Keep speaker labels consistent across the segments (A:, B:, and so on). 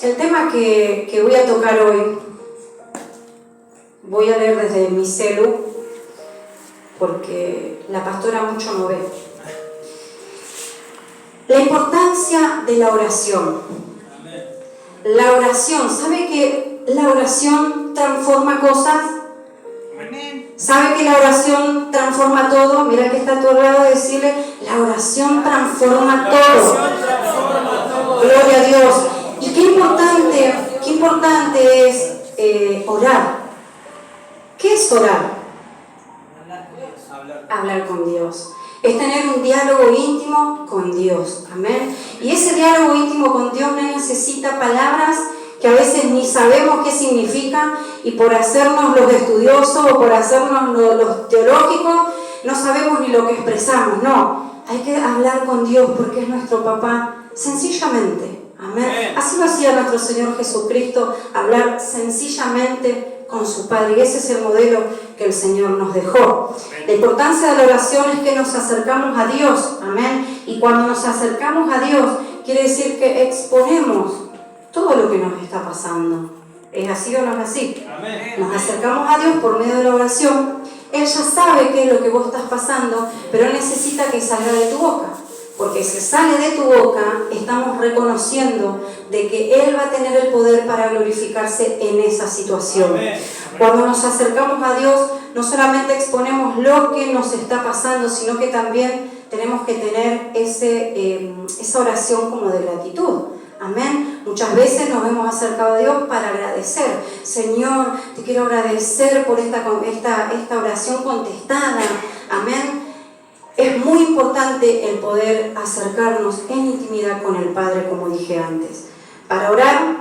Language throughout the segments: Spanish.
A: El tema que voy a tocar hoy, voy a leer desde mi celu, porque la pastora mucho no ve. La importancia de la oración. La oración, ¿sabe que la oración transforma cosas? ¿Sabe que la oración transforma todo? Mira que está a tu lado, decirle, la oración transforma todo. Gloria a Dios. Y qué importante es orar. ¿Qué es orar? Hablar con Dios. Es tener un diálogo íntimo con Dios. Amén. Y ese diálogo íntimo con Dios no necesita palabras que a veces ni sabemos qué significan, y por hacernos los estudiosos o por hacernos los teológicos no sabemos ni lo que expresamos. No, hay que hablar con Dios porque es nuestro papá, sencillamente. Amén. Así lo hacía nuestro Señor Jesucristo, hablar sencillamente con su Padre, y ese es el modelo que el Señor nos dejó. La importancia de la oración es que nos acercamos a Dios. Amén. Y cuando nos acercamos a Dios, quiere decir que exponemos todo lo que nos está pasando. ¿Es así o no es así? Amén. Nos acercamos a Dios por medio de la oración. Él ya sabe qué es lo que vos estás pasando, pero Él necesita que salga de tu boca. Porque si sale de tu boca, estamos reconociendo de que Él va a tener el poder para glorificarse en esa situación. Amén. Cuando nos acercamos a Dios, no solamente exponemos lo que nos está pasando, sino que también tenemos que tener esa oración como de gratitud. Amén. Muchas veces nos hemos acercado a Dios para agradecer. Señor, te quiero agradecer por esta oración contestada. Amén. Es muy importante el poder acercarnos en intimidad con el Padre, como dije antes. Para orar,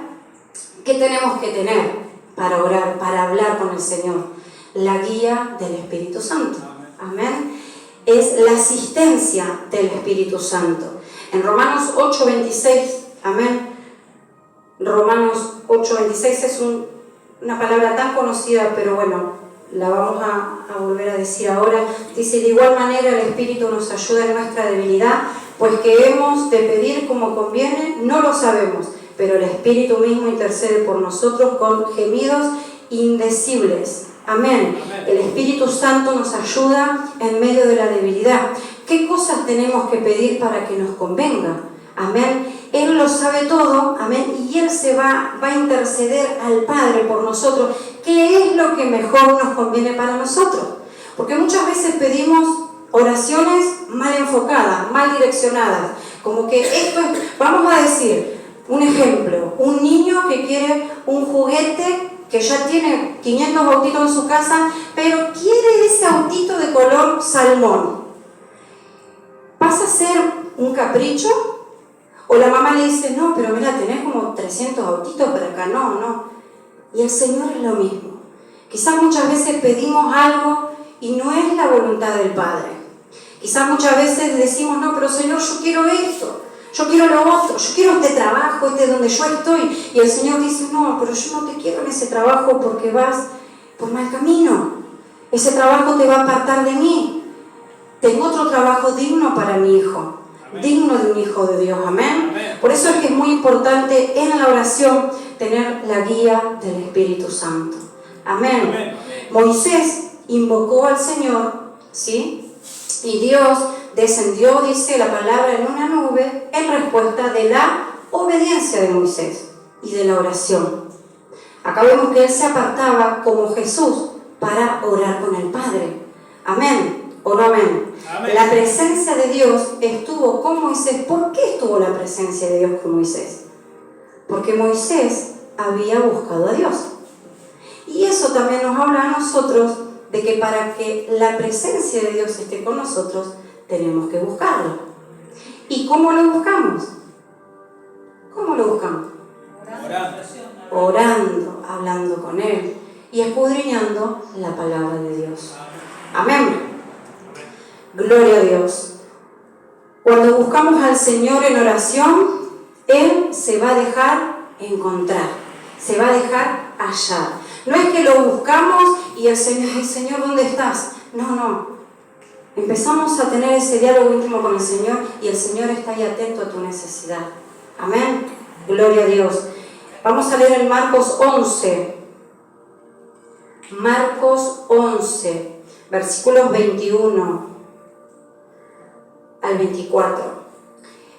A: ¿qué tenemos que tener para orar, para hablar con el Señor? La guía del Espíritu Santo. Amén. Es la asistencia del Espíritu Santo. En Romanos 8:26, amén. Romanos 8:26 es una palabra tan conocida, pero bueno, la vamos a volver a decir ahora. Dice: de igual manera el Espíritu nos ayuda en nuestra debilidad, pues que hemos de pedir como conviene, no lo sabemos, pero el Espíritu mismo intercede por nosotros con gemidos indecibles. Amén. El Espíritu Santo nos ayuda en medio de la debilidad. ¿Qué cosas tenemos que pedir para que nos convenga? Amén. Él lo sabe todo, amén, y Él se va a interceder al Padre por nosotros. ¿Qué es lo que mejor nos conviene para nosotros? Porque muchas veces pedimos oraciones mal enfocadas, mal direccionadas. Como que esto es, vamos a decir, un ejemplo, un niño que quiere un juguete, que ya tiene 500 autitos en su casa, pero quiere ese autito de color salmón. ¿Pasa a ser un capricho? O la mamá le dice: no, pero mira, tenés como 300 autitos, pero acá no. Y el Señor es lo mismo. Quizás muchas veces pedimos algo y no es la voluntad del Padre. Quizás muchas veces decimos: no, pero Señor, yo quiero esto, yo quiero lo otro, yo quiero este trabajo, donde yo estoy. Y el Señor dice: no, pero yo no te quiero en ese trabajo porque vas por mal camino. Ese trabajo te va a apartar de mí. Tengo otro trabajo digno para mi hijo. Amén. Digno de un hijo de Dios. Amén. Amén. Por eso es que es muy importante en la oración tener la guía del Espíritu Santo. Amén. Amén. Moisés invocó al Señor, ¿sí? Y Dios descendió, dice la palabra, en una nube en respuesta de la obediencia de Moisés y de la oración. Acá vemos que él se apartaba como Jesús para orar con el Padre. Amén. ¿O no amén? Amén. La presencia de Dios estuvo con Moisés. ¿Por qué estuvo la presencia de Dios con Moisés? Porque Moisés había buscado a Dios. Y eso también nos habla a nosotros de que para que la presencia de Dios esté con nosotros, tenemos que buscarlo. ¿Y cómo lo buscamos? ¿Cómo lo buscamos? Orando, hablando con Él y escudriñando la palabra de Dios. Amén. Gloria a Dios. Cuando buscamos al Señor en oración, Él se va a dejar encontrar, se va a dejar hallar. No es que lo buscamos y el Señor: ay Señor, ¿dónde estás? No. Empezamos a tener ese diálogo íntimo con el Señor y el Señor está ahí atento a tu necesidad. Amén. Gloria a Dios. Vamos a leer en Marcos 11. Marcos 11, versículos 21 al 24.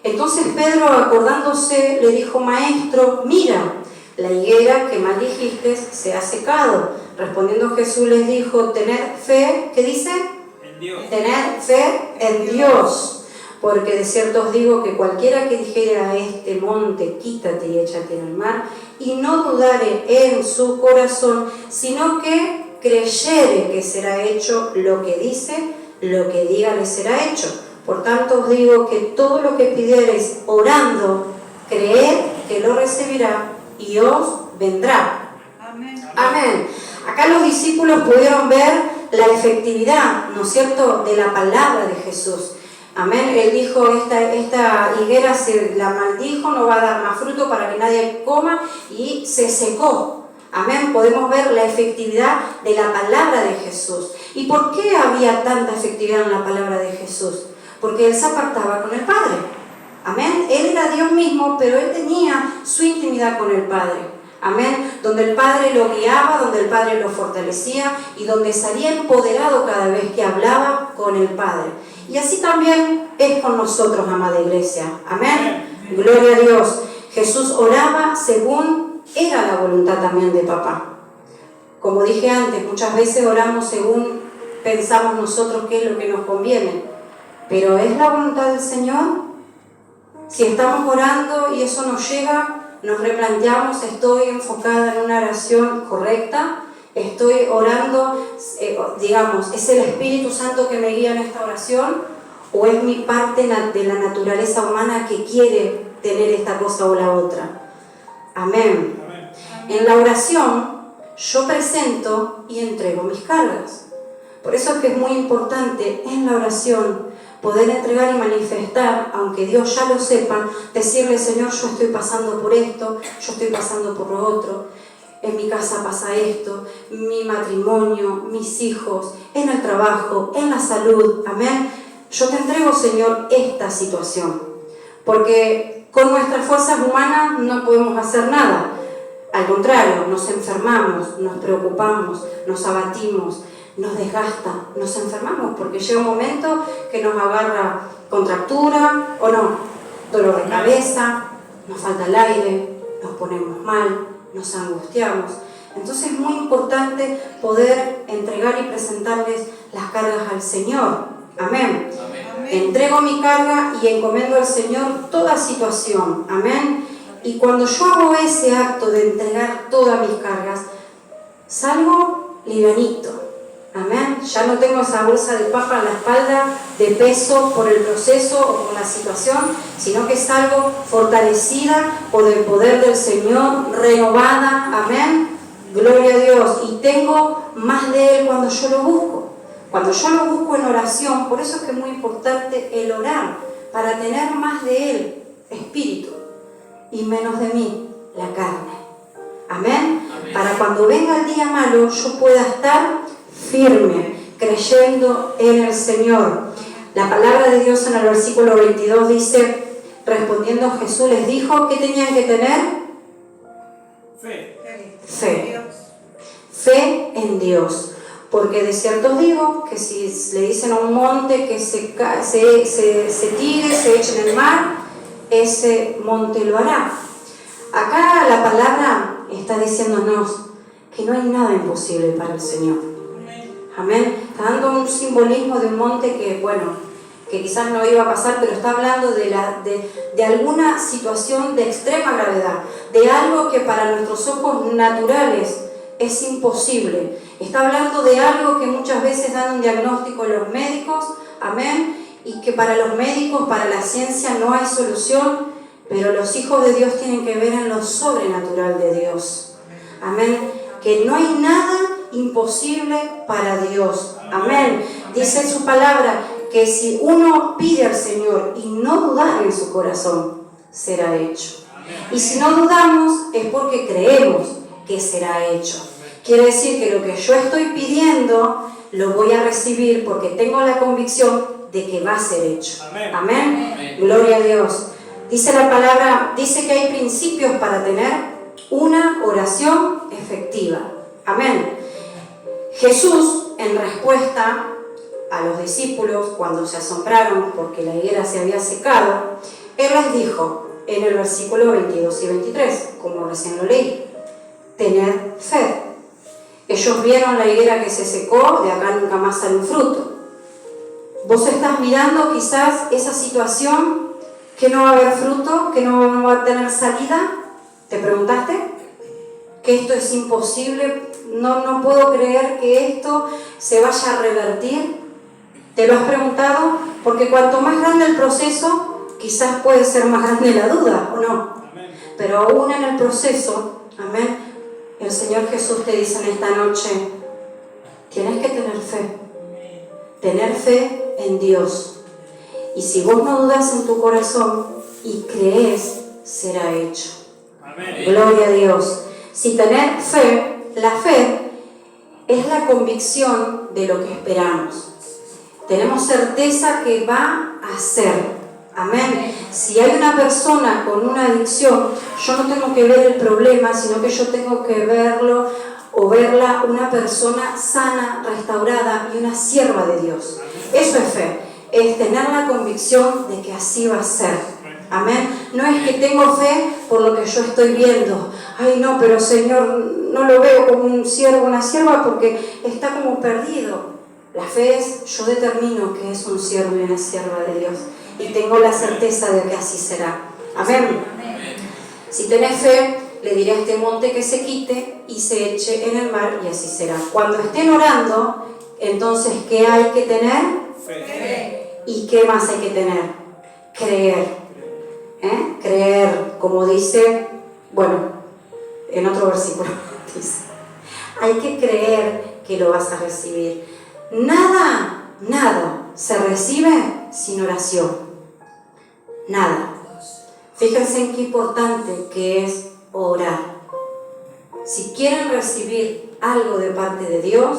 A: Entonces Pedro, acordándose, le dijo: Maestro, mira, la higuera que maldijiste se ha secado. Respondiendo Jesús les dijo: Tened fe, ¿qué dice?
B: En Dios.
A: Tened fe en Dios. Porque de cierto os digo que cualquiera que dijere a este monte, quítate y échate en el mar, y no dudare en su corazón, sino que creyere que será hecho lo que dice, lo que diga le será hecho. Por tanto os digo que todo lo que pidiereis orando, creed que lo recibirá y os vendrá.
C: Amén.
A: Amén. Acá los discípulos pudieron ver la efectividad, ¿no es cierto?, de la palabra de Jesús. Amén. Él dijo: esta higuera se la maldijo, no va a dar más fruto para que nadie coma, y se secó. Amén. Podemos ver la efectividad de la palabra de Jesús. ¿Y por qué había tanta efectividad en la palabra de Jesús? Porque Él se apartaba con el Padre. Amén. Él era Dios mismo, pero Él tenía su intimidad con el Padre. Amén. Donde el Padre lo guiaba, donde el Padre lo fortalecía y donde salía empoderado cada vez que hablaba con el Padre. Y así también es con nosotros, amada iglesia. Amén. Gloria a Dios. Jesús oraba según era la voluntad también de papá. Como dije antes, muchas veces oramos según pensamos nosotros qué es lo que nos conviene. Pero ¿es la voluntad del Señor? Si estamos orando y eso nos llega, nos replanteamos: ¿estoy enfocada en una oración correcta? ¿Estoy orando, digamos, es el Espíritu Santo que me guía en esta oración? ¿O es mi parte de la naturaleza humana que quiere tener esta cosa o la otra? Amén.
B: Amén.
A: En la oración yo presento y entrego mis cargas. Por eso es que es muy importante en la oración poder entregar y manifestar, aunque Dios ya lo sepa, decirle: Señor, yo estoy pasando por esto, yo estoy pasando por lo otro, en mi casa pasa esto, mi matrimonio, mis hijos, en el trabajo, en la salud, amén. Yo te entrego, Señor, esta situación, porque con nuestras fuerzas humanas no podemos hacer nada. Al contrario, nos enfermamos, nos preocupamos, nos abatimos, nos desgasta, nos enfermamos, porque llega un momento que nos agarra contractura o no, dolor de cabeza, nos falta el aire, nos ponemos mal, nos angustiamos. Entonces es muy importante poder entregar y presentarles las cargas al Señor. Amén.
B: Amén.
A: Entrego mi carga y encomiendo al Señor toda situación. Amén. Y cuando yo hago ese acto de entregar todas mis cargas, salgo livianito. Amén. Ya no tengo esa bolsa de papa en la espalda de peso por el proceso o por la situación, sino que salgo fortalecida por el poder del Señor, renovada. Amén. Gloria a Dios. Y tengo más de Él cuando yo lo busco. Cuando yo lo busco en oración, por eso es que es muy importante el orar, para tener más de Él, espíritu, y menos de mí, la carne. Amén.
B: Amén.
A: Para cuando venga el día malo, yo pueda estar firme, creyendo en el Señor. La palabra de Dios en el versículo 22 dice: respondiendo Jesús les dijo, ¿qué tenían que tener?
B: Fe.
A: Fe. Fe en Dios. Porque de cierto os digo que si le dicen a un monte que se tire, se eche en el mar, ese monte lo hará. Acá la palabra está diciéndonos que no hay nada imposible para el Señor. Amén. Está dando un simbolismo de un monte que, bueno, que quizás no iba a pasar, pero está hablando de alguna situación de extrema gravedad, de algo que para nuestros ojos naturales es imposible. Está hablando de algo que muchas veces dan un diagnóstico los médicos, amén, y que para los médicos, para la ciencia no hay solución, pero los hijos de Dios tienen que ver en lo sobrenatural de Dios. Amén. Que no hay nada imposible para Dios. Amén. Dice en su palabra que si uno pide al Señor y no dudar en su corazón, será hecho. Y si no dudamos es porque creemos que será hecho. Quiere decir que lo que yo estoy pidiendo lo voy a recibir porque tengo la convicción de que va a ser hecho. Amén.
B: Amén.
A: Gloria a Dios. Dice la palabra, dice que hay principios para tener una oración efectiva. Amén. Jesús, en respuesta a los discípulos cuando se asombraron porque la higuera se había secado, Él les dijo en el versículo 22 y 23, como recién lo leí, tened fe. Ellos vieron la higuera que se secó, de acá nunca más sale un fruto. Vos estás mirando quizás esa situación que no va a haber fruto, que no va a tener salida. ¿Te preguntaste? Que esto es imposible, no puedo creer que esto se vaya a revertir. ¿Te lo has preguntado? Porque cuanto más grande el proceso, quizás puede ser más grande la duda, ¿o no?
B: Amén.
A: Pero aún en el proceso, amén, el Señor Jesús te dice en esta noche, tienes que tener fe en Dios. Y si vos no dudas en tu corazón y crees, será hecho.
B: Amén.
A: Gloria a Dios. Si tener fe, la fe es la convicción de lo que esperamos. Tenemos certeza que va a ser. Amén. Si hay una persona con una adicción, yo no tengo que ver el problema, sino que yo tengo que verlo o verla una persona sana, restaurada y una sierva de Dios. Eso es fe. Es tener la convicción de que así va a ser. Amén. No es que tengo fe por lo que yo estoy viendo. Ay, no, pero Señor, no lo veo como un siervo, una sierva, porque está como perdido. La fe es, yo determino que es un siervo y una sierva de Dios. Y tengo la certeza de que así será. Amén. Si tenés fe, le diré a este monte que se quite y se eche en el mar, y así será. Cuando estén orando, entonces, ¿qué hay que tener?
B: Fe.
A: ¿Y qué más hay que tener? Creer. Creer, como dice, bueno, en otro versículo dice, hay que creer que lo vas a recibir. Nada se recibe sin oración. Nada. Fíjense en qué importante que es orar. Si quieren recibir algo de parte de Dios,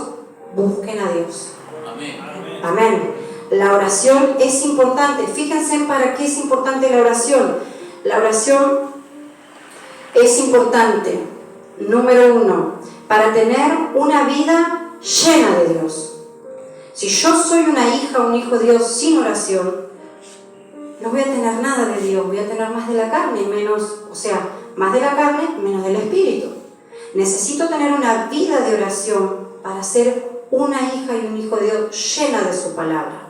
A: busquen a Dios.
C: Amén.
A: Amén. La oración es importante. Fíjense para qué es importante la oración. La oración es importante, número 1, para tener una vida llena de Dios. Si yo soy una hija o un hijo de Dios sin oración, no voy a tener nada de Dios, voy a tener más de la carne y menos, más de la carne, menos del Espíritu. Necesito tener una vida de oración para ser una hija y un hijo de Dios llena de su palabra.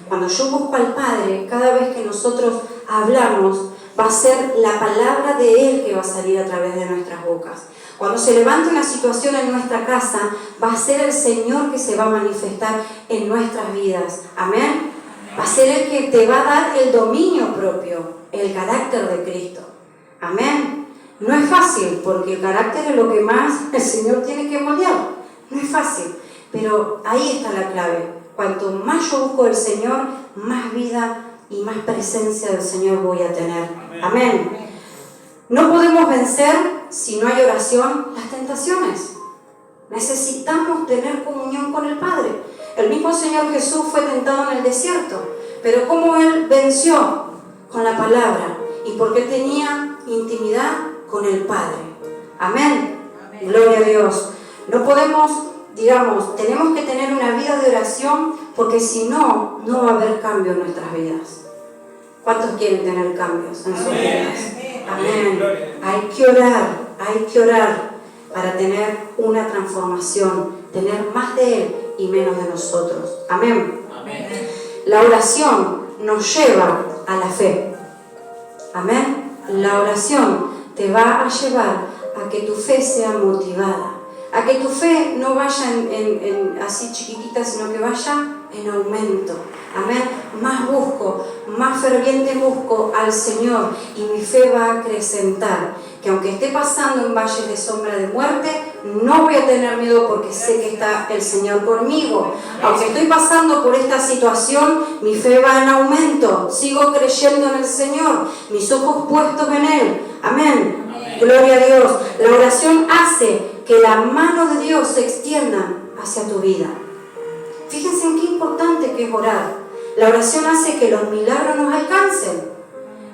A: Cuando yo busco al Padre, cada vez que nosotros hablamos, va a ser la palabra de Él que va a salir a través de nuestras bocas. Cuando se levante una situación en nuestra casa, va a ser el Señor que se va a manifestar en nuestras vidas. Amén. Va a ser el que te va a dar el dominio propio, el carácter de Cristo. Amén. No es fácil, porque el carácter es lo que más el Señor tiene que moldear. No es fácil, pero ahí está la clave. Cuanto más yo busco al Señor, más vida y más presencia del Señor voy a tener. Amén. No podemos vencer, si no hay oración, las tentaciones. Necesitamos tener comunión con el Padre. El mismo Señor Jesús fue tentado en el desierto, pero ¿cómo Él venció? Con la palabra, y porque tenía intimidad con el Padre. Amén. Gloria a Dios. No podemos, tenemos que tener una vida de oración, porque si no, no va a haber cambio en nuestras vidas. ¿Cuántos quieren tener cambios en sus vidas? Amén. Hay que orar para tener una transformación, tener más de Él y menos de nosotros. Amén. La oración nos lleva a la fe. Amén. La oración te va a llevar a que tu fe sea motivada, a que tu fe no vaya en así chiquitita, sino que vaya en aumento. Amén. Más ferviente busco al Señor, y mi fe va a acrecentar. Que aunque esté pasando en valles de sombra de muerte, no voy a tener miedo, porque sé que está el Señor conmigo. Aunque estoy pasando por esta situación, mi fe va en aumento. Sigo creyendo en el Señor, mis ojos puestos en Él. Amén. Gloria a Dios. La oración hace que la mano de Dios se extienda hacia tu vida. Fíjense en qué importante que es orar. La oración hace que los milagros nos alcancen.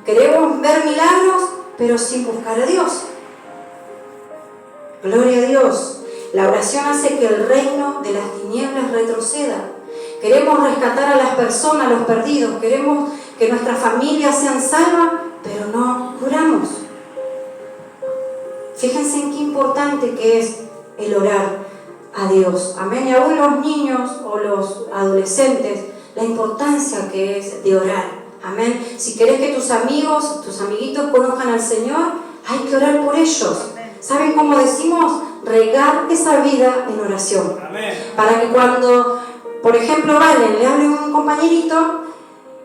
A: Queremos ver milagros, pero sin buscar a Dios. Gloria a Dios. La oración hace que el reino de las tinieblas retroceda. Queremos rescatar a las personas, a los perdidos. Queremos que nuestras familias sean salvas, pero no oramos. Fíjense en qué importante que es el orar a Dios. Amén. Y aún los niños o los adolescentes, la importancia que es de orar. Amén. Si querés que tus amigos, tus amiguitos conozcan al Señor, hay que orar por ellos. ¿Saben cómo decimos? Regar esa vida en oración.
B: Amén.
A: Para que cuando, por ejemplo, Valen le hable a un compañerito,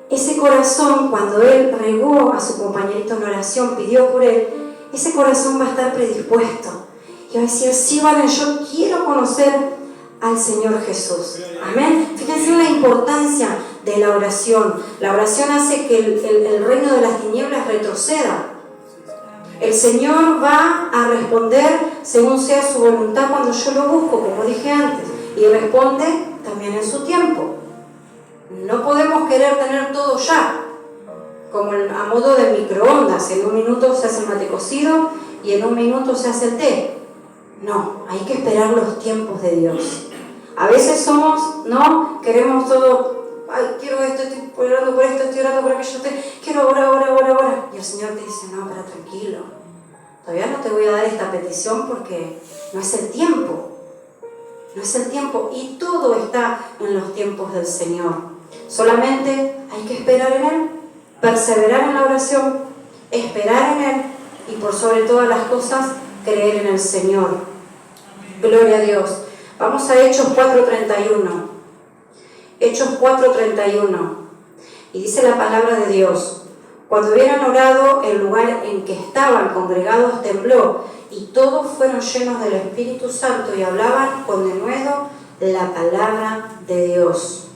A: ese corazón, cuando él regó a su compañerito en oración, pidió por él, ese corazón va a estar predispuesto. Y va a decir, sí, Valen, yo quiero conocer al Señor Jesús. Amén. Fíjense en la importancia de la oración. La oración hace que el reino de las tinieblas retroceda. El Señor va a responder según sea su voluntad cuando yo lo busco, como dije antes, y responde también en su tiempo. No podemos querer tener todo ya, como a modo de microondas. En un minuto se hace el mate cocido y en un minuto se hace el té. No, hay que esperar los tiempos de Dios. A veces somos, ¿no? Queremos todo. Ay, quiero esto, estoy orando por esto, estoy orando por aquello, quiero ahora. Y el Señor te dice, no, pero tranquilo, todavía no te voy a dar esta petición porque no es el tiempo. No es el tiempo, y todo está en los tiempos del Señor. Solamente hay que esperar en Él, perseverar en la oración, esperar en Él y por sobre todas las cosas creer en el Señor. Gloria a Dios. Vamos a Hechos 4:31. Hechos 4:31, y dice la palabra de Dios: cuando hubieran orado, el lugar en que estaban congregados tembló, y todos fueron llenos del Espíritu Santo y hablaban con denuedo la palabra de Dios.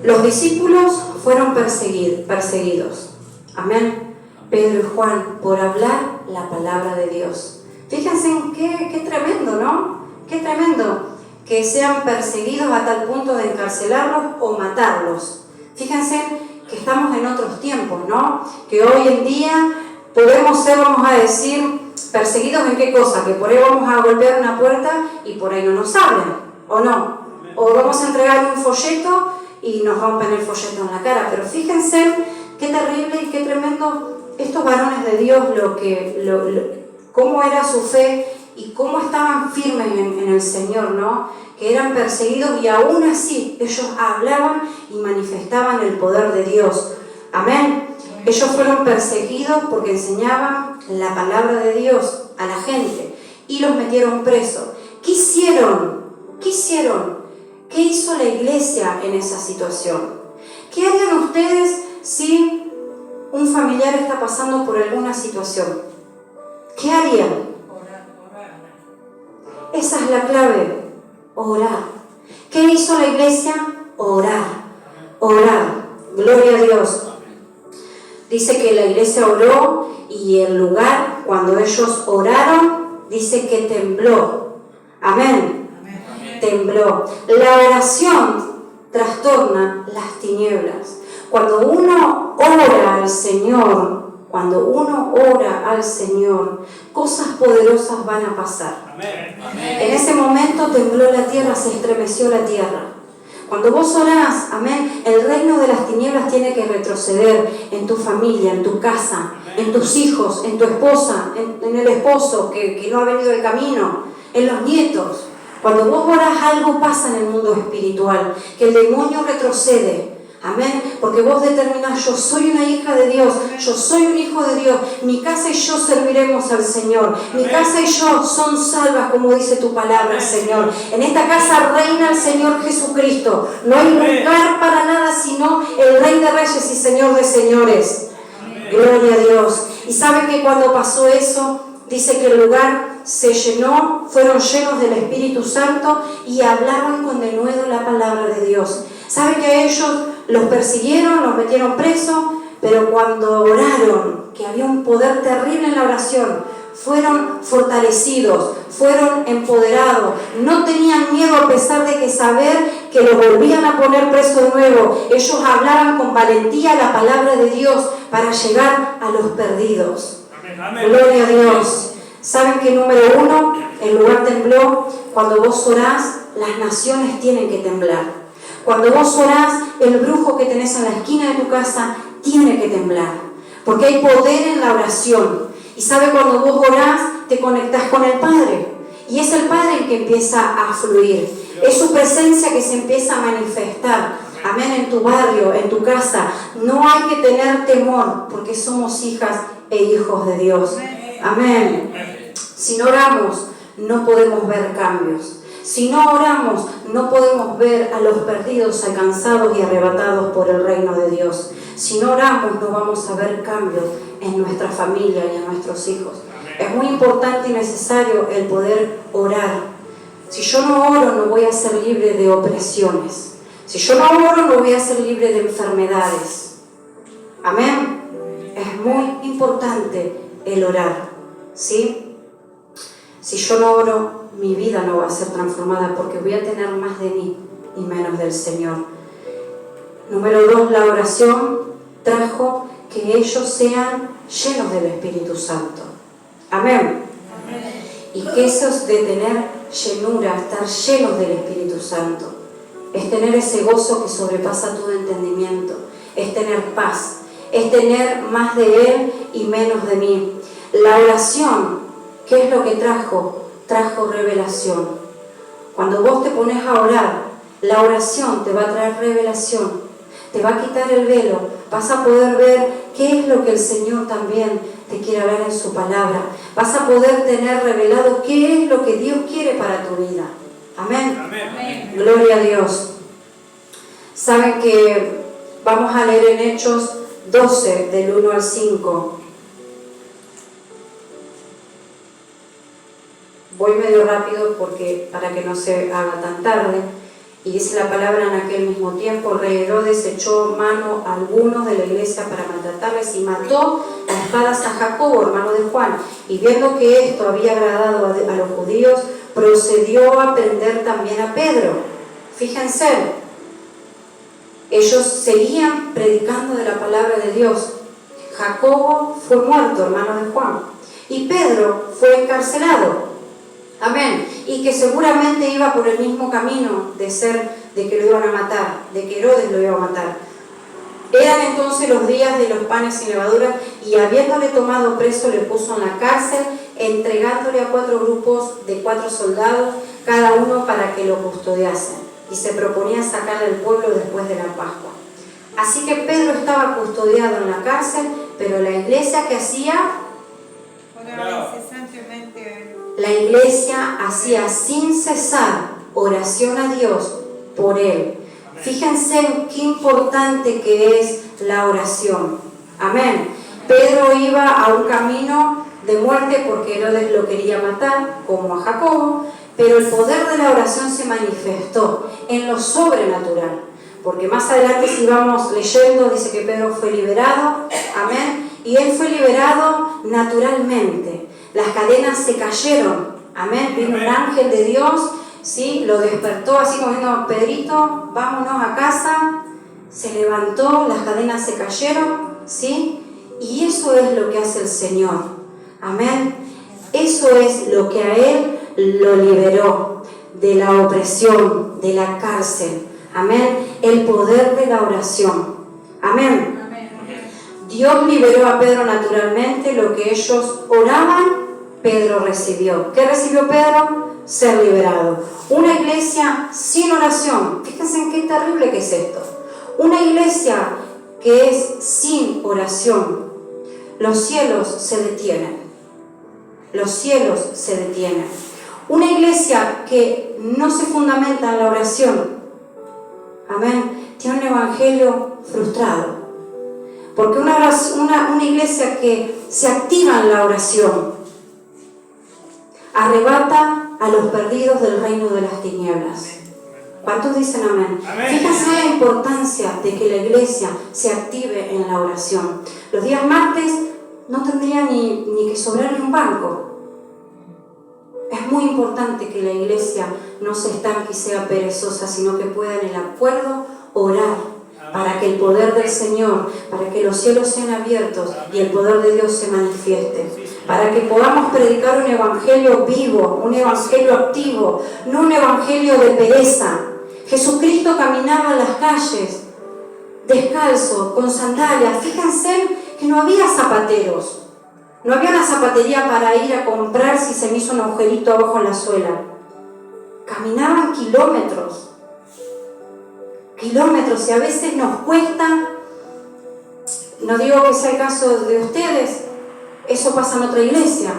A: Los discípulos fueron perseguidos, amén, Pedro y Juan, por hablar la palabra de Dios. Fíjense en qué tremendo, ¿no? Qué tremendo que sean perseguidos a tal punto de encarcelarlos o matarlos. Fíjense que estamos en otros tiempos, ¿no? Que hoy en día podemos ser, vamos a decir, perseguidos en qué cosa, que por ahí vamos a golpear una puerta y por ahí no nos abren, ¿o no? O vamos a entregar un folleto y nos rompen el folleto en la cara. Pero fíjense qué terrible y qué tremendo estos varones de Dios, cómo era su fe y cómo estaban firmes en el Señor, ¿no? Que eran perseguidos y aún así ellos hablaban y manifestaban el poder de Dios. Amén. Ellos fueron perseguidos porque enseñaban la palabra de Dios a la gente y los metieron presos. ¿Qué hicieron? ¿Qué hizo la iglesia en esa situación? ¿Qué harían ustedes si un familiar está pasando por alguna situación? ¿Qué harían? Esa es la clave, orar. ¿Qué hizo la iglesia? Orar. Gloria a Dios. Dice que la iglesia oró y el lugar, cuando ellos oraron, dice que tembló. Amén. Tembló. La oración trastorna las tinieblas. Cuando uno ora al Señor, cosas poderosas van a pasar.
B: Amén.
A: En ese momento tembló la tierra, se estremeció la tierra. Cuando vos orás, amén, el reino de las tinieblas tiene que retroceder en tu familia, en tu casa, en tus hijos, en tu esposa, en el esposo que no ha venido del camino, en los nietos. Cuando vos orás, algo pasa en el mundo espiritual, que el demonio retrocede. Amén, porque vos determinás, yo soy una hija de Dios, yo soy un hijo de Dios, mi casa y yo serviremos al Señor, mi casa y yo son salvas, como dice tu palabra, Señor. En esta casa reina el Señor Jesucristo, no hay lugar para nada sino el Rey de Reyes y Señor de Señores. Gloria a Dios. Y saben que cuando pasó eso, dice que el lugar se llenó, fueron llenos del Espíritu Santo y hablaban con denuedo la palabra de Dios. Saben que a ellos los persiguieron, los metieron presos, pero cuando oraron, que había un poder terrible en la oración, fueron fortalecidos, fueron empoderados, no tenían miedo a pesar de que saber que los volvían a poner preso de nuevo. Ellos hablaban con valentía la palabra de Dios para llegar a los perdidos.
B: Amén.
A: Gloria a Dios. ¿Saben que número 1? El lugar tembló. Cuando vos orás, las naciones tienen que temblar. Cuando vos orás, el brujo que tenés en la esquina de tu casa tiene que temblar. Porque hay poder en la oración. Y sabe, cuando vos orás, te conectás con el Padre. Y es el Padre el que empieza a fluir. Es su presencia que se empieza a manifestar. Amén, en tu barrio, en tu casa. No hay que tener temor, porque somos hijas e hijos de Dios. Amén. Si no oramos, no podemos ver cambios. Si no oramos, no podemos ver a los perdidos alcanzados y arrebatados por el reino de Dios. Si no oramos, no vamos a ver cambios en nuestra familia y en nuestros hijos. Es muy importante y necesario el poder orar. Si yo no oro, no voy a ser libre de opresiones. Si yo no oro, no voy a ser libre de enfermedades. Amén. Es muy importante el orar, ¿sí? Si yo no oro, mi vida no va a ser transformada porque voy a tener más de mí y menos del Señor. Número 2, la oración trajo que ellos sean llenos del Espíritu Santo. Amén. Y que eso es de tener llenura, estar llenos del Espíritu Santo. Es tener ese gozo que sobrepasa todo entendimiento. Es tener paz. Es tener más de Él y menos de mí. La oración, ¿qué es lo que trajo? Trajo revelación. Cuando vos te pones a orar, la oración te va a traer revelación. Te va a quitar el velo. Vas a poder ver qué es lo que el Señor también te quiere hablar en su palabra. Vas a poder tener revelado qué es lo que Dios quiere para tu vida. Amén.
B: Amén.
A: Gloria a Dios. Saben que vamos a leer en Hechos 12, del 1 al 5. Voy medio rápido porque para que no se haga tan tarde. Y dice la palabra: en aquel mismo tiempo el rey Herodes echó mano a algunos de la iglesia para maltratarles y mató a espadas a Jacobo, hermano de Juan. Y viendo que esto había agradado a los judíos, procedió a prender también a Pedro. Fíjense, ellos seguían predicando de la palabra de Dios. Jacobo fue muerto, hermano de Juan, y Pedro fue encarcelado. Amén. Y que seguramente iba por el mismo camino de que lo iban a matar, de que Herodes lo iba a matar. Eran entonces los días de los panes sin levadura, y habiéndole tomado preso, le puso en la cárcel, entregándole a 4 grupos de 4 soldados, cada uno para que lo custodiasen. Y se proponía sacarle al pueblo después de la Pascua. Así que Pedro estaba custodiado en la cárcel, pero la iglesia que hacía...
C: Oraba incesantemente.
A: La iglesia hacía sin cesar oración a Dios por él. Fíjense qué importante que es la oración. Amén. Pedro iba a un camino de muerte porque Herodes lo quería matar, como a Jacobo, pero el poder de la oración se manifestó en lo sobrenatural. Porque más adelante, si vamos leyendo, dice que Pedro fue liberado. Amén. Y él fue liberado naturalmente. Las cadenas se cayeron. Amén. Vino un ángel de Dios, ¿sí? Lo despertó así como diciendo: Pedrito, vámonos a casa. Se levantó, las cadenas se cayeron, ¿sí? Y eso es lo que hace el Señor. Amén. Eso es lo que a él lo liberó de la opresión, de la cárcel. Amén. El poder de la oración. Amén. Dios liberó a Pedro naturalmente. Lo que ellos oraban, Pedro recibió. ¿Qué recibió Pedro? Ser liberado. Una iglesia sin oración. Fíjense en qué terrible que es esto. Una iglesia que es sin oración. Los cielos se detienen. Los cielos se detienen. Una iglesia que no se fundamenta en la oración. Amén. Tiene un evangelio frustrado. Porque una iglesia que se activa en la oración arrebata a los perdidos del reino de las tinieblas. ¿Cuántos dicen amén?
B: Amén.
A: Fíjense la importancia de que la iglesia se active en la oración. Los días martes no tendría ni que sobrar ni un banco. muy importante que la iglesia no se estanque y sea perezosa, sino que pueda en el acuerdo orar para que el poder del Señor, para que los cielos sean abiertos y el poder de Dios se manifieste, para que podamos predicar un evangelio vivo, un evangelio activo, no un evangelio de pereza. Jesucristo caminaba en las calles descalzo, con sandalias. Fíjense que no había zapateros, no había una zapatería para ir a comprar si se me hizo un agujerito abajo en la suela. Caminaban kilómetros, y a veces nos cuesta, no digo que sea el caso de ustedes, eso pasa en otra iglesia,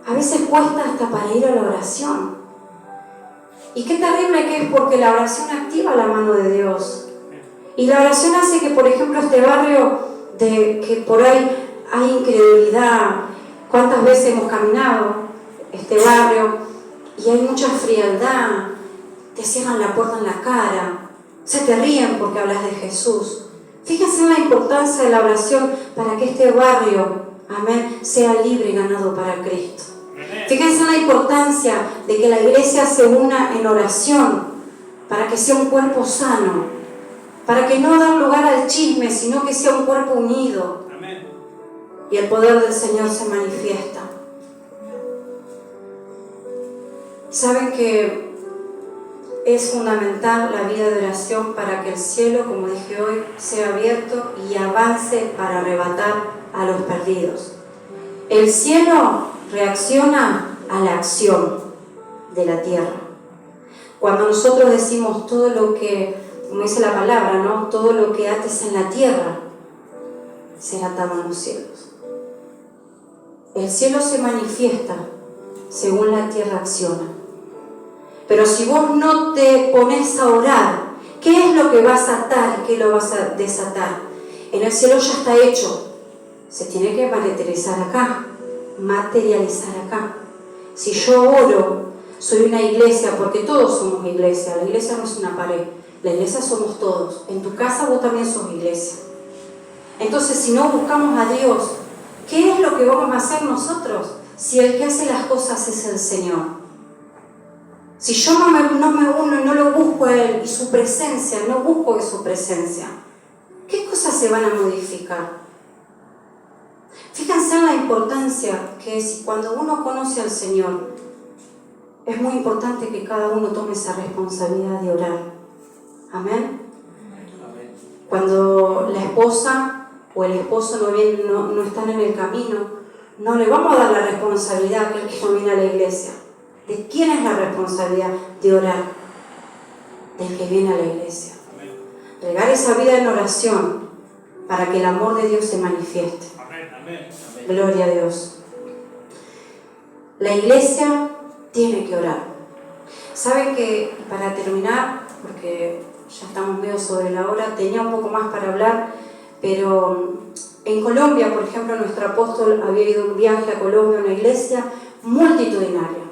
A: a veces cuesta hasta para ir a la oración. Y qué terrible que es, porque la oración activa la mano de Dios. Y la oración hace que, por ejemplo, este barrio, que por ahí hay incredulidad, cuántas veces hemos caminado este barrio y hay mucha frialdad, te cierran la puerta en la cara, se te ríen porque hablas de Jesús. Fíjense en la importancia de la oración para que este barrio, amén, sea libre y ganado para Cristo. Fíjense en la importancia de que la iglesia se una en oración para que sea un cuerpo sano, para que no dar lugar al chisme, sino que sea un cuerpo unido. Y el poder del Señor se manifiesta. Saben que es fundamental la vida de oración para que el cielo, como dije hoy, sea abierto y avance para arrebatar a los perdidos. El cielo reacciona a la acción de la tierra. Cuando nosotros decimos todo lo que, como dice la palabra, ¿no? Todo lo que ates en la tierra será atado en los cielos. El cielo se manifiesta según la tierra acciona. Pero si vos no te pones a orar, ¿qué es lo que vas a atar y qué lo vas a desatar? En el cielo ya está hecho. Se tiene que materializar acá. Si yo oro, soy una iglesia, porque todos somos iglesia. La iglesia no es una pared. La iglesia somos todos. En tu casa vos también sos iglesia. Entonces, si no buscamos a Dios, ¿qué es lo que vamos a hacer nosotros? Si el que hace las cosas es el Señor. Si yo no me uno y no lo busco a Él y su presencia, no busco de su presencia, ¿qué cosas se van a modificar? Fíjense en la importancia que es, cuando uno conoce al Señor, es muy importante que cada uno tome esa responsabilidad de orar. Amén. Cuando la esposa o el esposo no están en el camino, no le vamos a dar la responsabilidad a aquel que no viene a la iglesia. ¿De quién es la responsabilidad? De orar. Del que viene a la iglesia. Regar esa vida en oración para que el amor de Dios se manifieste. Gloria a Dios. La iglesia tiene que orar. Saben que, para terminar, porque ya estamos medio sobre la hora, tenía un poco más para hablar, pero en Colombia, por ejemplo, nuestro apóstol había ido un viaje a Colombia, una iglesia multitudinaria.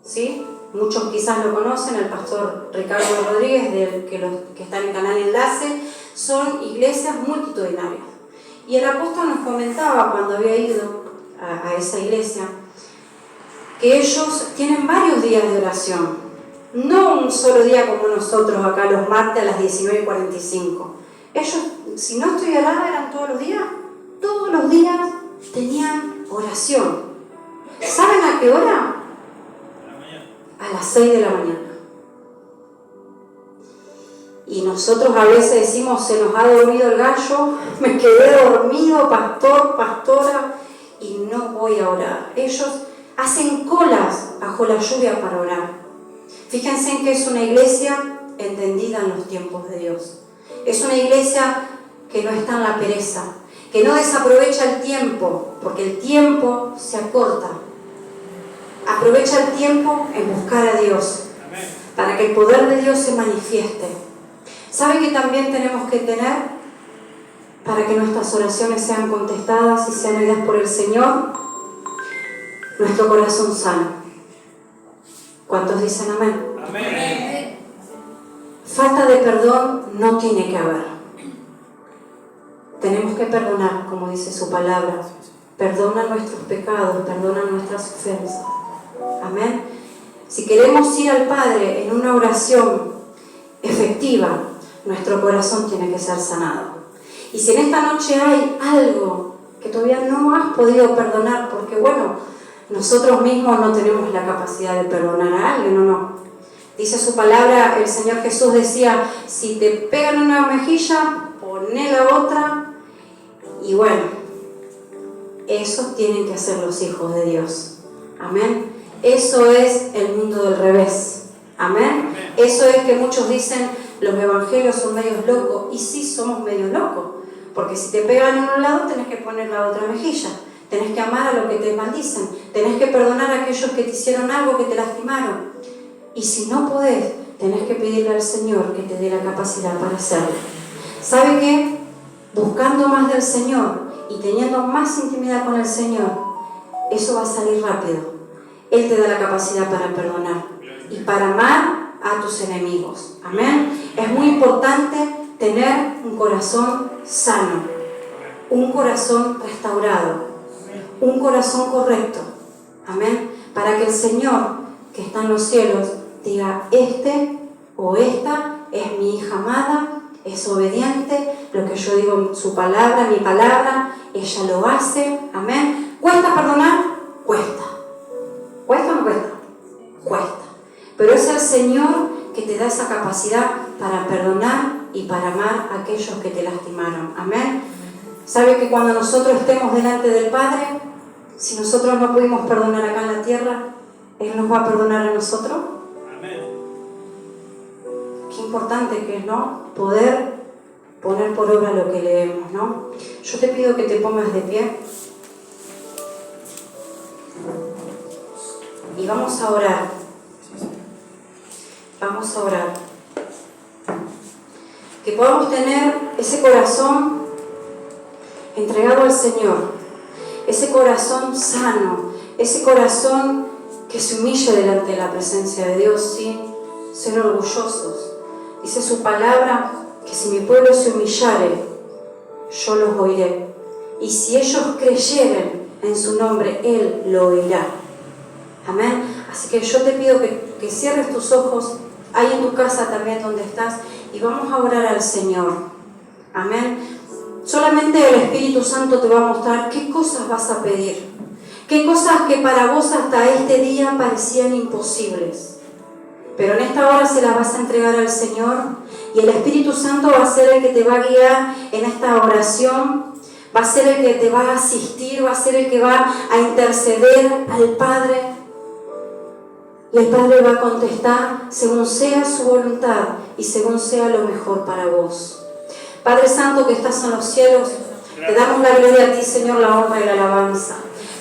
A: ¿Sí? Muchos quizás lo conocen, el pastor Ricardo Rodríguez, que está en el canal Enlace, son iglesias multitudinarias. Y el apóstol nos comentaba cuando había ido a esa iglesia, que ellos tienen varios días de oración, no un solo día como nosotros acá los martes a las 19:45. Ellos, si no estoy errada, eran todos los días tenían oración. ¿Saben a qué hora? A las 6 de la mañana. Y nosotros a veces decimos, se nos ha dormido el gallo, me quedé dormido, pastor, pastora, y no voy a orar. Ellos hacen colas bajo la lluvia para orar. Fíjense en que es una iglesia entendida en los tiempos de Dios. Es una iglesia que no está en la pereza, que no desaprovecha el tiempo, porque el tiempo se acorta. Aprovecha el tiempo en buscar a Dios, para que el poder de Dios se manifieste. ¿Sabe que también tenemos que tener, para que nuestras oraciones sean contestadas y sean oídas por el Señor, nuestro corazón sano? ¿Cuántos dicen amén?
B: Amén.
A: Falta de perdón no tiene que haber. Tenemos que perdonar, como dice su palabra. Perdona nuestros pecados, perdona nuestras ofensas. Amén. Si queremos ir al Padre en una oración efectiva, nuestro corazón tiene que ser sanado. Y si en esta noche hay algo que todavía no has podido perdonar, porque bueno, nosotros mismos no tenemos la capacidad de perdonar a alguien, ¿o no? Dice su palabra, el Señor Jesús decía, si te pegan una mejilla, poné la otra. Y bueno, eso tienen que hacer los hijos de Dios. Amén. Eso es el mundo del revés. Amén. Eso es que muchos dicen, los evangelios son medios locos. Y sí, somos medios locos. Porque si te pegan en un lado, tenés que poner la otra mejilla. Tenés que amar a los que te maldicen. Tenés que perdonar a aquellos que te hicieron algo, que te lastimaron. Y si no podés, tenés que pedirle al Señor que te dé la capacidad para hacerlo. ¿Sabe qué? Buscando más del Señor y teniendo más intimidad con el Señor, eso va a salir rápido. Él te da la capacidad para perdonar y para amar a tus enemigos. Amén. Es muy importante tener un corazón sano, un corazón restaurado, un corazón correcto. Amén. Para que el Señor que está en los cielos diga, este o esta es mi hija amada, es obediente, lo que yo digo en su palabra, mi palabra, ella lo hace. Amén. ¿Cuesta perdonar? Cuesta. ¿Cuesta o no cuesta? Cuesta. Pero es el Señor que te da esa capacidad para perdonar y para amar a aquellos que te lastimaron. Amén. ¿Sabe que cuando nosotros estemos delante del Padre, si nosotros no pudimos perdonar acá en la tierra, Él nos va a perdonar a nosotros?
B: Amén.
A: Qué importante que es, ¿no? Poder poner por obra lo que leemos, ¿no? Yo te pido que te pongas de pie. Y vamos a orar. Vamos a orar. Que podamos tener ese corazón entregado al Señor. Ese corazón sano. Ese corazón que se humille delante de la presencia de Dios sin ser orgullosos. Dice su palabra que si mi pueblo se humillare, yo los oiré. Y si ellos creyeren en su nombre, Él lo oirá. Amén. Así que yo te pido que cierres tus ojos ahí en tu casa también donde estás y vamos a orar al Señor. Amén. Solamente el Espíritu Santo te va a mostrar qué cosas vas a pedir. Qué cosas que para vos hasta este día parecían imposibles. Pero en esta hora se las vas a entregar al Señor y el Espíritu Santo va a ser el que te va a guiar en esta oración. Va a ser el que te va a asistir, va a ser el que va a interceder al Padre. Y el Padre va a contestar según sea su voluntad y según sea lo mejor para vos. Padre Santo que estás en los cielos, te damos la gloria a ti, Señor, la honra y la alabanza.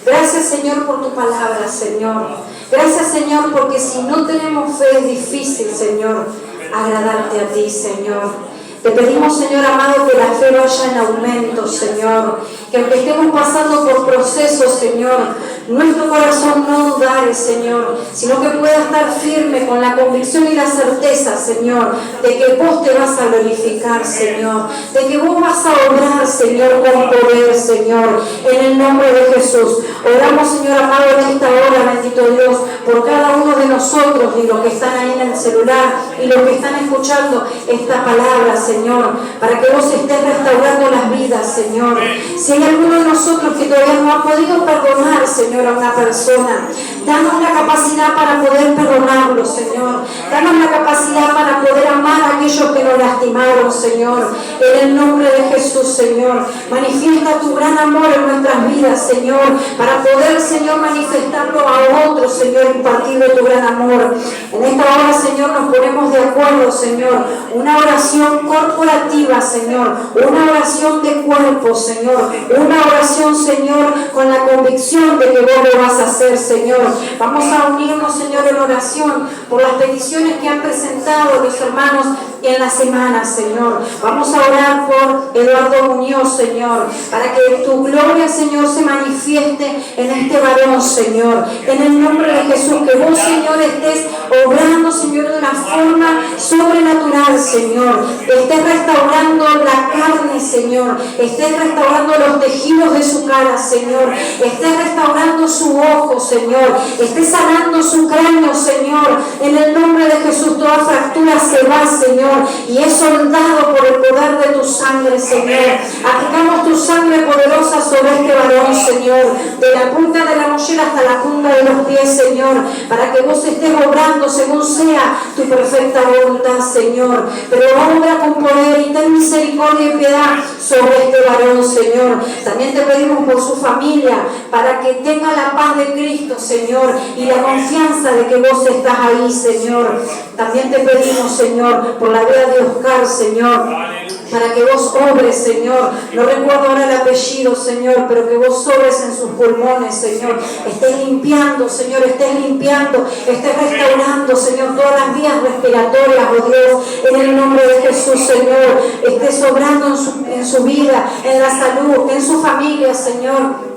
A: Gracias, Señor, por tu palabra, Señor. Gracias, Señor, porque si no tenemos fe es difícil, Señor, agradarte a ti, Señor. Te pedimos, Señor amado, que la fe vaya en aumento, Señor. Que aunque estemos pasando por procesos, Señor, nuestro corazón no dudare, Señor, sino que pueda estar firme con la convicción y la certeza, Señor, de que vos te vas a glorificar, Señor, de que vos vas a obrar, Señor, con poder, Señor, en el nombre de Jesús. Oramos, Señor amado, en esta hora, bendito Dios, por cada uno de nosotros y los que están ahí en el celular y los que están escuchando esta palabra, Señor, para que vos estés restaurando las vidas, Señor. Si hay alguno de nosotros que todavía no ha podido perdonar, Señor, a una persona, danos la capacidad para poder perdonarlo, Señor. Danos la capacidad para poder amar a aquellos que nos lastimaron, Señor. En el nombre de Jesús, Señor. Manifiesta tu gran amor en nuestras vidas, Señor, para poder, Señor, manifestarlo a otros, Señor, impartir de tu gran amor. En esta hora, Señor, nos ponemos de acuerdo, Señor. Una oración corporativa, Señor. Una oración de cuerpo, Señor. Una oración, Señor, con la convicción de que vos lo vas a hacer, Señor. Vamos a unirnos, Señor, en oración por las peticiones que han presentado los hermanos en la semana, Señor. Vamos a orar por Eduardo Muñoz, Señor, para que tu gloria, Señor, se manifieste en este varón, Señor. En el nombre de Jesús, que vos, Señor, estés obrando, Señor, de una forma sobrenatural, Señor. Estés restaurando la carne, Señor. Estés restaurando los tejidos de su cara, Señor. Estés restaurando su ojo, Señor. Estés sanando su cráneo, Señor. En el nombre de Jesús, toda fractura se va, Señor, y es soldado por el poder de tu sangre, Señor. Aplicamos tu sangre poderosa sobre este varón, Señor, de la punta de la mollera hasta la punta de los pies, Señor, para que vos estés obrando según sea tu perfecta voluntad, Señor. Pero obra con poder y ten misericordia y piedad sobre este varón, Señor. También te pedimos por su familia, para que tenga la paz de Cristo, Señor, y la confianza de que vos estás ahí, Señor. También te pedimos, Señor, por la vida de Oscar, Señor, para que vos obres, Señor. No recuerdo ahora el apellido, Señor, pero que vos obres en sus pulmones, Señor. Estés limpiando, Señor, estés limpiando, estés restaurando, Señor, todas las vías respiratorias, oh Dios, en el nombre de Jesús, Señor. Estés obrando en su vida, en la salud, en su familia, Señor.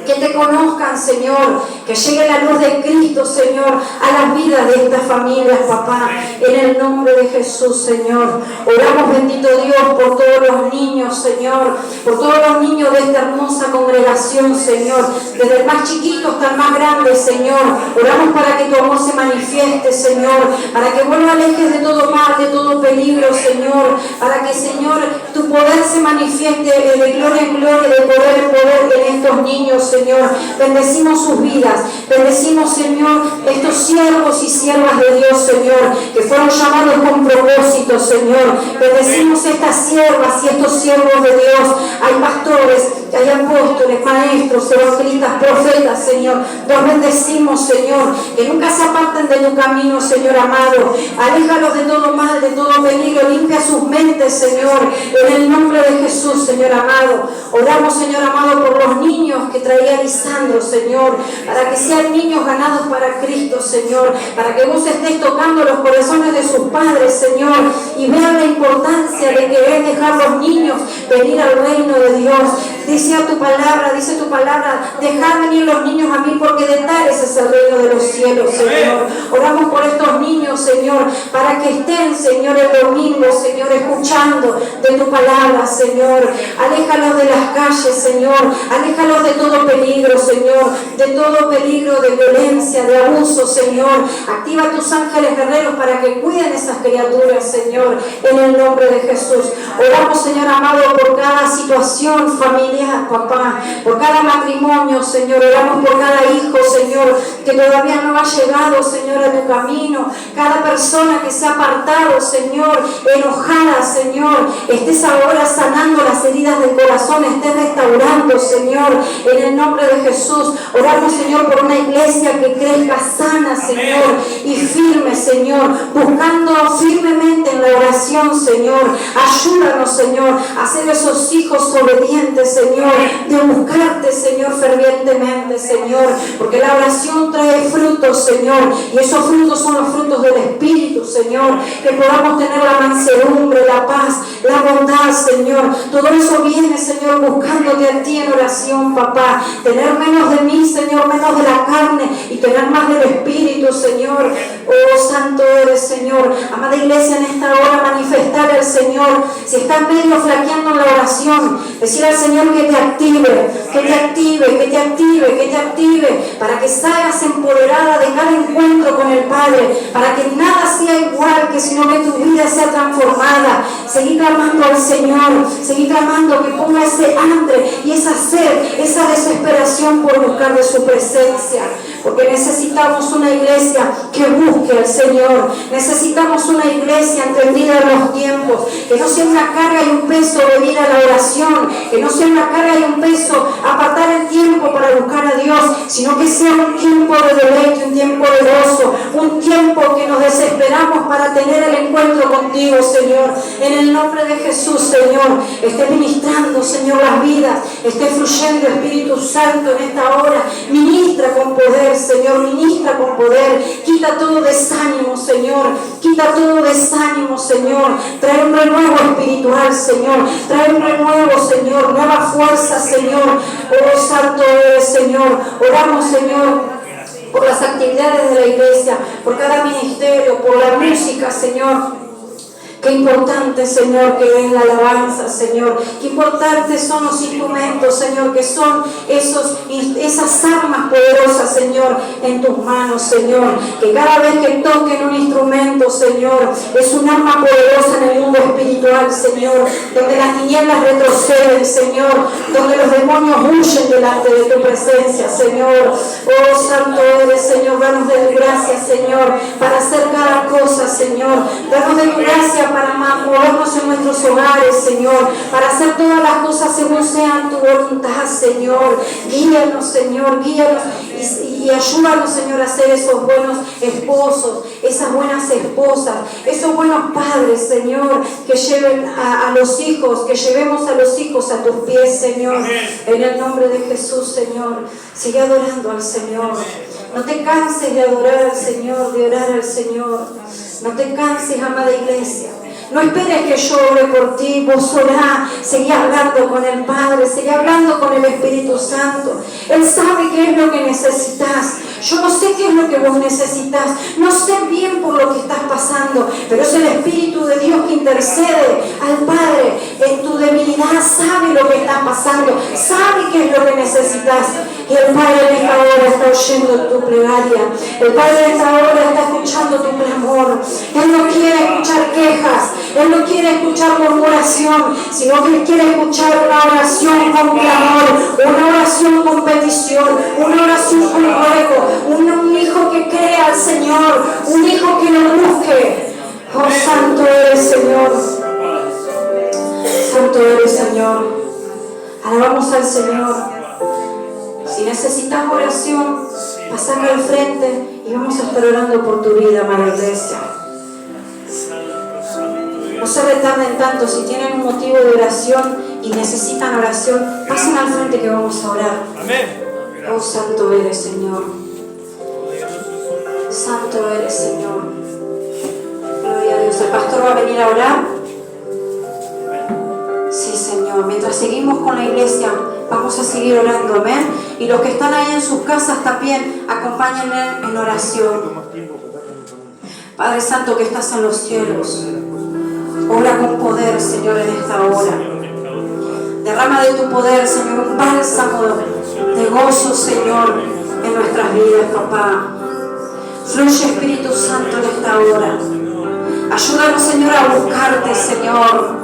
A: Que te conozcan, Señor, que llegue la luz de Cristo, Señor, a las vidas de estas familias, papá, en el nombre de Jesús, Señor. Oramos, bendito Dios, por todos los niños, Señor, por todos los niños de esta hermosa congregación, Señor, desde el más chiquito hasta el más grande, Señor. Oramos para que tu amor se manifieste, Señor, para que vos lo alejes de todo mal, de todo peligro, Señor, para que, Señor, tu poder se manifieste de gloria en gloria, de poder en poder en estos niños, Señor. Bendecimos sus vidas, bendecimos, Señor, estos siervos y siervas de Dios, Señor, que fueron llamados con propósito, Señor. Bendecimos estas siervas y estos siervos de Dios. Hay pastores, hay apóstoles, maestros, evangelistas, profetas, Señor. Los bendecimos, Señor, que nunca se aparten de tu camino, Señor amado. Aléjalos de todo mal, de todo peligro. Limpia sus mentes, Señor, en el nombre de Jesús, Señor amado. Oramos, Señor amado, por los niños que traía Lisandro, Señor, para que sean niños ganados para Cristo, Señor, para que vos estés tocando los corazones de sus padres, Señor, y vean la importancia de querer dejar los niños venir al reino de Dios. Dice tu palabra, dejad venir los niños a mí, porque de tales es el reino de los cielos, Señor. Oramos por estos niños, Señor, para que estén, Señor, el domingo, Señor, escuchando de tu palabra, Señor. Aléjalos de las calles, Señor, aléjalos de todo peligro, Señor, de todo peligro de violencia, de abuso, Señor. Activa tus ángeles guerreros para que cuiden esas criaturas, Señor, en el nombre de Jesús. Oramos, Señor amado, por cada situación familiar, papá, por cada matrimonio, Señor. Oramos por cada hijo, Señor, que todavía no ha llegado, Señor, a tu camino. Cada persona que se ha apartado, Señor, enojada, Señor, estés ahora sanando las heridas del corazón, estés restaurando, Señor, en el nombre de Jesús. Oramos, Señor, por una iglesia que crezca sana, Señor, y firme, Señor, buscando firmemente en la oración, Señor. Ayúdanos, Señor, a ser esos hijos obedientes, Señor, de buscarte, Señor, fervientemente, Señor, porque la oración trae frutos, Señor, y esos frutos son los frutos del Espíritu, Señor. Que podamos tener la mansedumbre, la paz, la bondad, Señor. Todo eso viene, Señor, buscándote a ti en oración, papá. Tener menos de mí, Señor, menos de la carne, y tener más del Espíritu, Señor. Oh, santo eres, Señor. Amada iglesia, en esta hora manifestar al Señor. Si estás medio flaqueando en la oración, decir al Señor que te active, que te active, que te active, que te active, para que salgas empoderada de cada encuentro con el Padre, para que nada sea igual, que sino que tu vida sea transformada. Seguí clamando al Señor, seguí clamando que ponga ese hambre y esa sed, esa desesperación por buscar de su presencia, porque necesitamos una iglesia que busque al Señor. Necesitamos una iglesia entendida en los tiempos, que no sea una carga y un peso venir a la oración, que no sea una carga y un peso apartar el tiempo para buscar a Dios, sino que sea un tiempo de deleite, un tiempo de gozo, un tiempo que nos desesperamos para tener el encuentro contigo, Señor. En el nombre de Jesús, Señor, esté ministrando, Señor, las vidas, esté fluyendo Espíritu Santo en esta hora. Ministra con poder, Señor. Señor, ministra con poder, quita todo desánimo, Señor, quita todo desánimo, Señor, trae un renuevo espiritual, Señor, trae un renuevo, Señor, nueva fuerza, Señor. Oh, santo eres, Señor. Oramos, Señor, por las actividades de la iglesia, por cada ministerio, por la música, Señor. Qué importante, Señor, que es la alabanza, Señor. Qué importantes son los instrumentos, Señor, que son esas armas poderosas, Señor, en tus manos, Señor. Que cada vez que toquen un instrumento, Señor, es un arma poderosa en el mundo espiritual, Señor. Donde las tinieblas retroceden, Señor. Donde los demonios huyen delante de tu presencia, Señor. Oh, santo eres, Señor. Danos de tu gracia, Señor, para hacer cada cosa, Señor. Danos de tu gracia para movernos en nuestros hogares, Señor, para hacer todas las cosas según sean tu voluntad, Señor. Guíanos, Señor, guíanos y ayúdanos, Señor, a ser esos buenos esposos, esas buenas esposas, esos buenos padres, Señor, que lleven a los hijos, que llevemos a los hijos a tus pies, Señor. En el nombre de Jesús, Señor, sigue adorando al Señor. No te canses de adorar al Señor, de orar al Señor. No te canses, amada iglesia. No esperes que yo ore por ti, vos orá, seguí hablando con el Padre, seguí hablando con el Espíritu Santo. Él sabe qué es lo que necesitas. Yo no sé qué es lo que vos necesitas, no sé bien por lo que estás pasando, pero es el Espíritu de Dios que intercede al Padre en tu debilidad, sabe lo que estás pasando, sabe qué es lo que necesitas. Y el Padre en esta hora está oyendo tu plegaria, el Padre en esta hora está escuchando tu clamor. Él no quiere escuchar quejas, Él no quiere escuchar murmuración, sino que Él quiere escuchar una oración con clamor, una oración con petición, una oración con ruego, un hijo que cree al Señor, un hijo que lo busque. Oh, santo eres, Señor. Santo eres, Señor. Alabamos al Señor. Si necesitas oración, pasame al frente y vamos a estar orando por tu vida, amada iglesia. No se retarden tanto. Si tienen un motivo de oración y necesitan oración, pasen al frente que vamos a orar. Oh, santo eres, Señor. Santo eres, Señor. Gloria a Dios. El pastor va a venir a orar. Sí, Señor. Mientras seguimos con la iglesia, vamos a seguir orando. Amén. Y los que están ahí en sus casas también, acompáñenme en oración. Padre Santo que estás en los cielos, obra con poder, Señor, en esta hora. Derrama de tu poder, Señor, un bálsamo de gozo, Señor, en nuestras vidas, papá. Fluye, Espíritu Santo, en esta hora. Ayúdanos, Señor, a buscarte, Señor.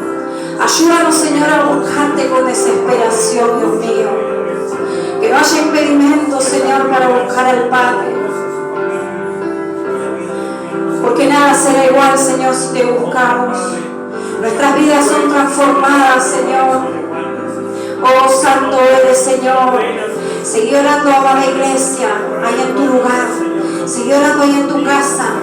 A: Ayúdanos, Señor, a buscarte con desesperación, Dios mío. Que no haya impedimento, Señor, para buscar al Padre. Porque nada será igual, Señor, si te buscamos. Nuestras vidas son transformadas, Señor. Oh, santo eres, Señor. Seguí orando, amada iglesia, ahí en tu lugar. Sigue orando ahí en tu casa.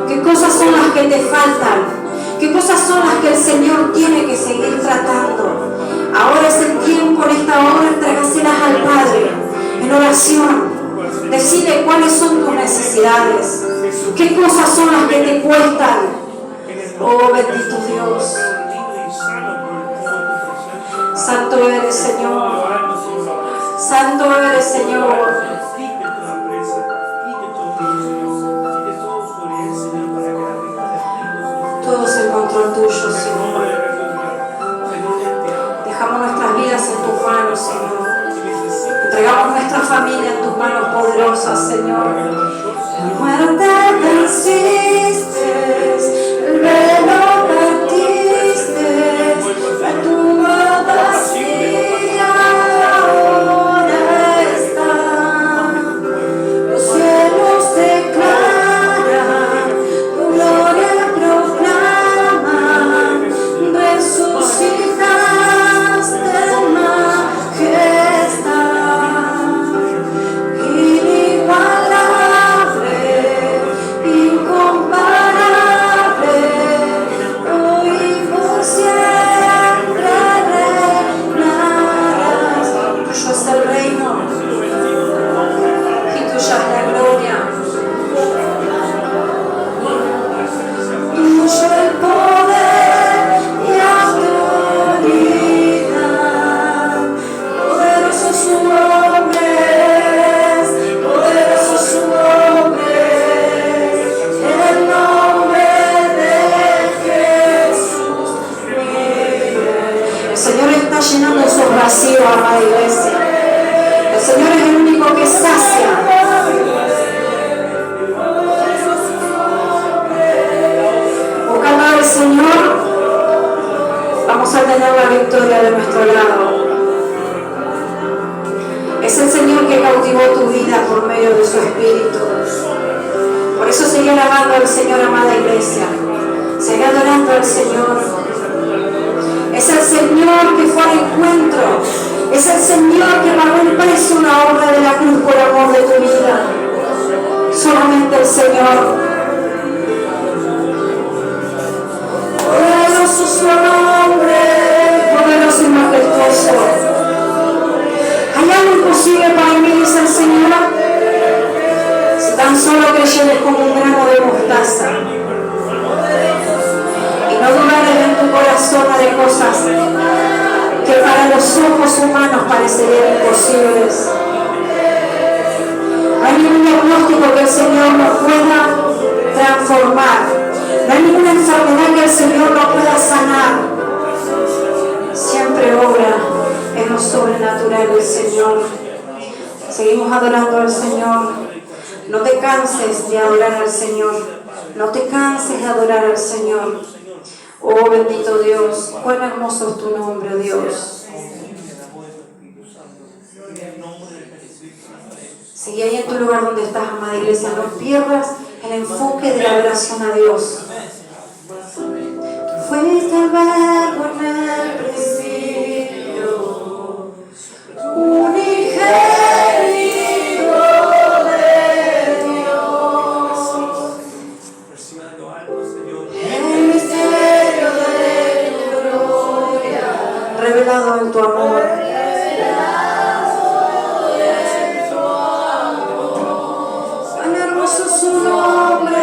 A: ¿Qué cosas son las que te faltan? ¿Qué cosas son las que el Señor tiene que seguir tratando? Ahora es el tiempo, en esta hora, entrégaselas al Padre en oración. Decide cuáles son tus necesidades. ¿Qué cosas son las que te cuestan? Oh, bendito Dios. Santo eres, Señor. Santo eres, Señor. Todo es el control tuyo, Señor. Dejamos nuestras vidas en tus manos, Señor. Entregamos nuestra familia en tus manos poderosas, Señor. La muerte venciste, el velo partiste, la tumba vacía ahora está. Los cielos declaran, tu gloria proclaman, resucitaste, majestad. Inigualable, incomparable. logrado. Es el Señor que cautivó tu vida por medio de su Espíritu. Por eso sigue alabando al Señor, amada iglesia. Sigue adorando al Señor. Es el Señor que fue al encuentro. Es el Señor que pagó el precio, una obra de la cruz por amor de tu vida. Solamente el Señor. Poderoso su nombre, poderoso y majestuoso. ¿Hay algo imposible para mí, dice el Señor? Si tan solo creyeres como un grano de mostaza y no dudares en tu corazón de cosas que para los ojos humanos parecerían imposibles. No hay ningún diagnóstico que el Señor no pueda transformar. No hay ninguna enfermedad que el Señor no pueda sanar. Siempre obra en lo sobrenatural del Señor. Seguimos adorando al Señor. No te canses de adorar al Señor. No te canses de adorar al Señor. Oh bendito Dios, cuán hermoso es tu nombre, Dios. Sigue ahí en tu lugar donde estás, amada iglesia. No pierdas el enfoque de la adoración a Dios. Fuiste el verbo en el principio, unigénito de Dios. El misterio de tu gloria, revelado en tu amor. Cuán hermoso es su nombre.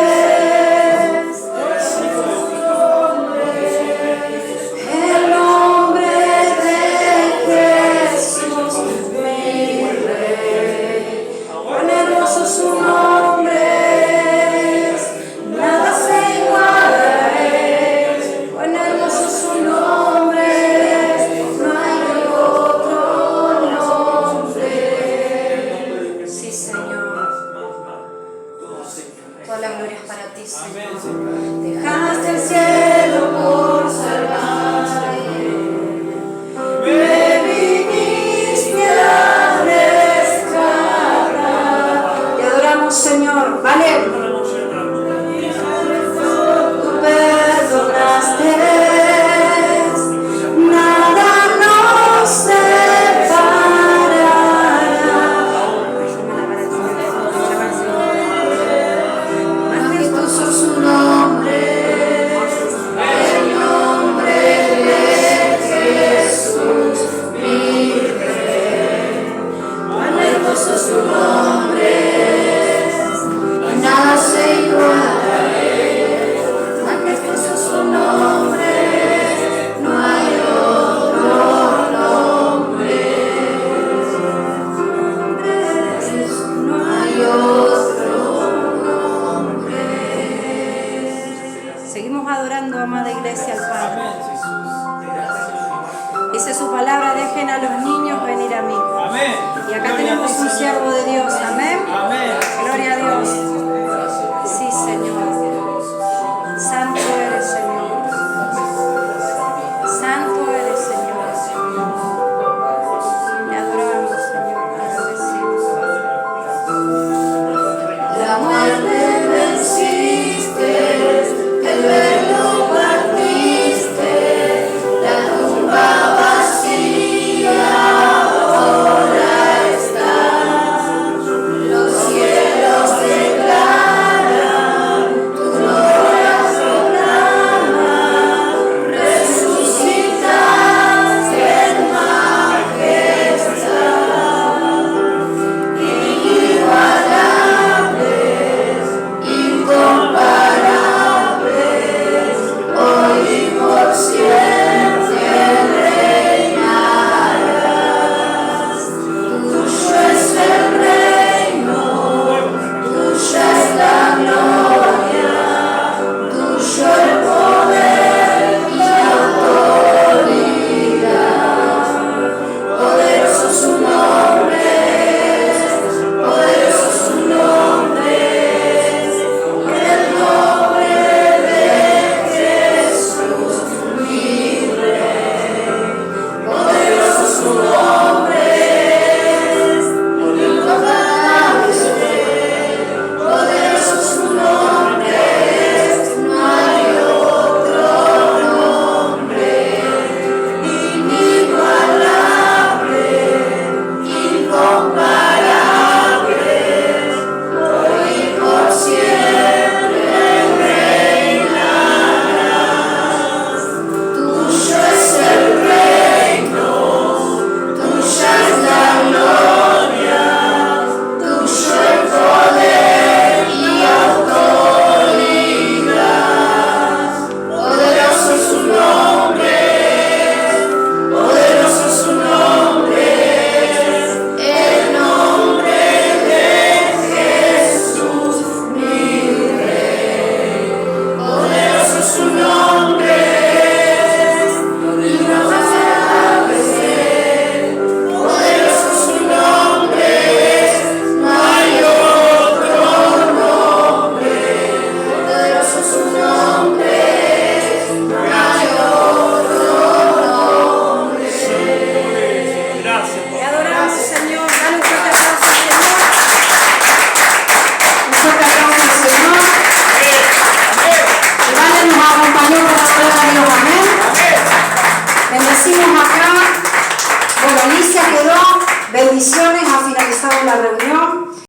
A: la reunión.